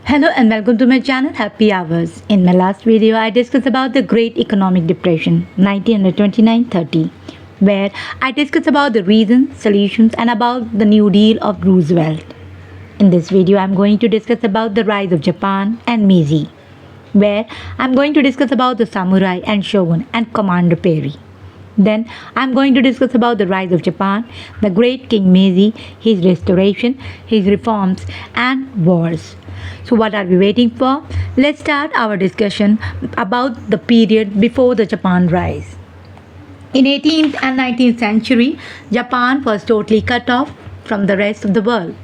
Hello and welcome to my channel Happy Hours. In my last video, I discussed about the Great Economic Depression 1929-30, where I discussed about the reasons, solutions and about the New Deal of Roosevelt. In this video, I'm going to discuss about the rise of Japan and Meiji, where I'm going to discuss about the samurai and shogun and Commander Perry. Then I'm going to discuss about the rise of Japan, the great King Meiji, his restoration, his reforms and wars. So what are we waiting for? Let's start our discussion about the period before the Japan rise. In 18th and 19th century, Japan was totally cut off from the rest of the world.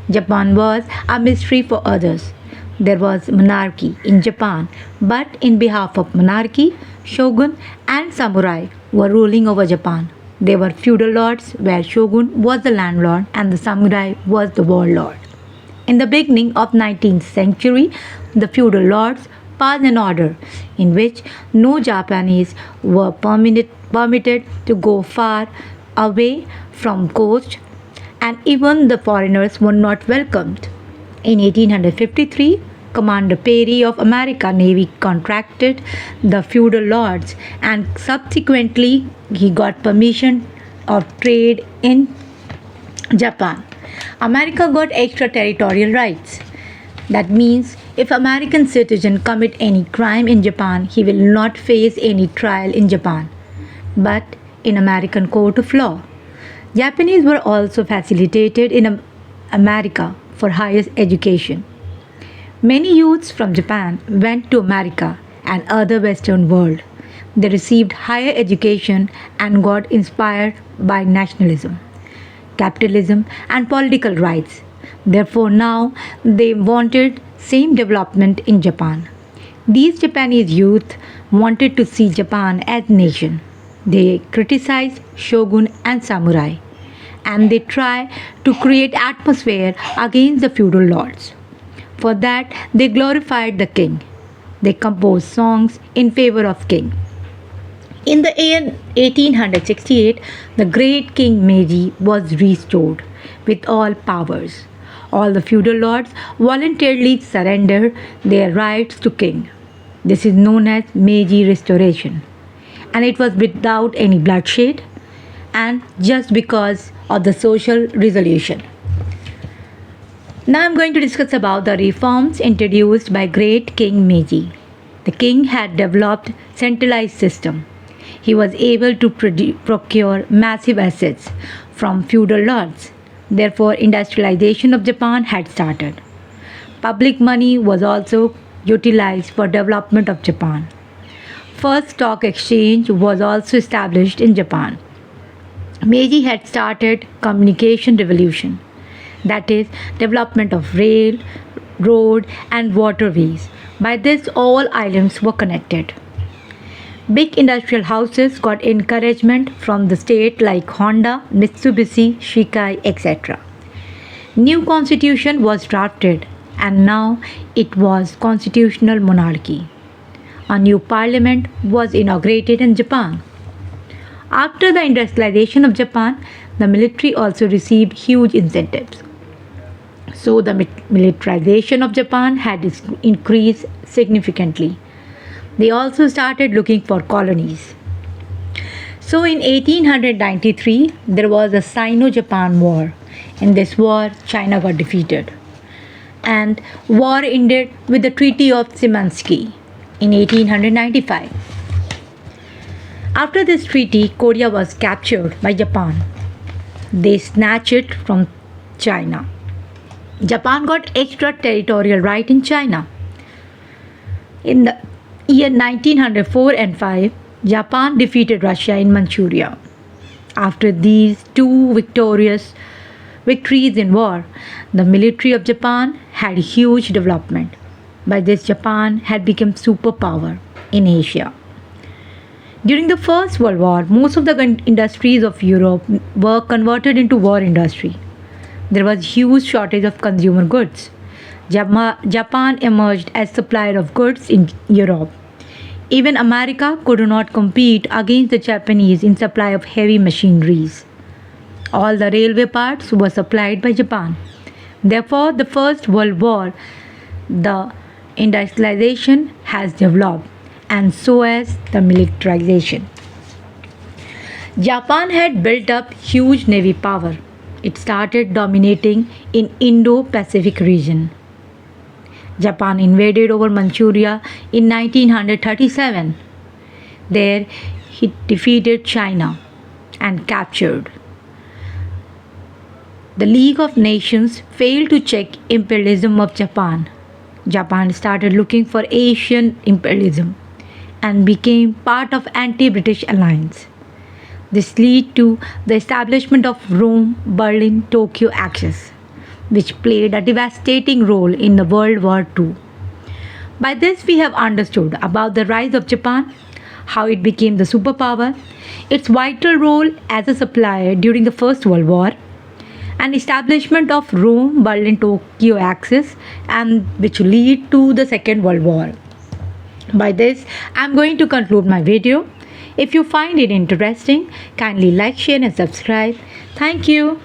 Japan was a mystery for others. There was monarchy in Japan, but in behalf of monarchy, shogun and samurai were ruling over Japan. They were feudal lords where shogun was the landlord and the samurai was the warlord. In the beginning of 19th century, the feudal lords passed an order in which no Japanese were permitted to go far away from coast, and even the foreigners were not welcomed. In 1853, Commander Perry of American Navy contracted the feudal lords and subsequently he got permission of trade in Japan. America got extraterritorial rights. That means if American citizen commit any crime in Japan, he will not face any trial in Japan, but in American court of law. Japanese were also facilitated in America for higher education. Many youths from Japan went to America and other Western world. They received higher education and got inspired by nationalism, capitalism and political rights. Therefore now they wanted same development in Japan. These Japanese youth wanted to see Japan as nation. They criticized shogun and samurai and they try to create atmosphere against the feudal lords. For that they glorified the king. They composed songs in favor of king. In the year 1868, the great King Meiji was restored with all powers. All the feudal lords voluntarily surrendered their rights to king. This is known as Meiji Restoration, and it was without any bloodshed and just because of the social resolution. Now I'm going to discuss about the reforms introduced by great King Meiji. The king had developed centralized system. He was able to procure massive assets from feudal lords. Therefore, industrialization of Japan had started. Public money was also utilized for development of Japan. First stock exchange was also established in Japan. Meiji had started communication revolution, that is, development of rail, road and waterways. By this, all islands were connected. Big industrial houses got encouragement from the state like Honda, Mitsubishi, Shikai, etc. New constitution was drafted and now it was constitutional monarchy. A new parliament was inaugurated in Japan. After the industrialization of Japan, the military also received huge incentives. So the militarization of Japan had increased significantly. They also started looking for colonies. So in 1893, there was a Sino-Japan war. In this war, China got defeated. And war ended with the Treaty of Szymanski in 1895. After this treaty, Korea was captured by Japan. They snatched it from China. Japan got extraterritorial right in China. In the year 1904 and 5, Japan defeated Russia in Manchuria. After these two victories in war, the military of Japan had huge development. By this, Japan had become superpower in Asia. During the First World War, most of the industries of Europe were converted into war industry. There was huge shortage of consumer goods. Japan emerged as supplier of goods in Europe. Even America could not compete against the Japanese in supply of heavy machineries. All the railway parts were supplied by Japan. Therefore, the First World War the industrialization has developed, and so has the militarization. Japan had built up huge navy power. It started dominating in Indo-Pacific region. Japan invaded over Manchuria in 1937. There he defeated China and captured. The League of Nations failed to check imperialism of Japan. Japan started looking for Asian imperialism and became part of anti-British alliance. This led to the establishment of Rome-Berlin-Tokyo axis, which played a devastating role in the World War II. By this we have understood about the rise of Japan, how it became the superpower, its vital role as a supplier during the First World War, and establishment of Rome-Berlin-Tokyo axis, and which lead to the Second World War. By this, I am going to conclude my video. If you find it interesting, kindly like, share and subscribe. Thank you.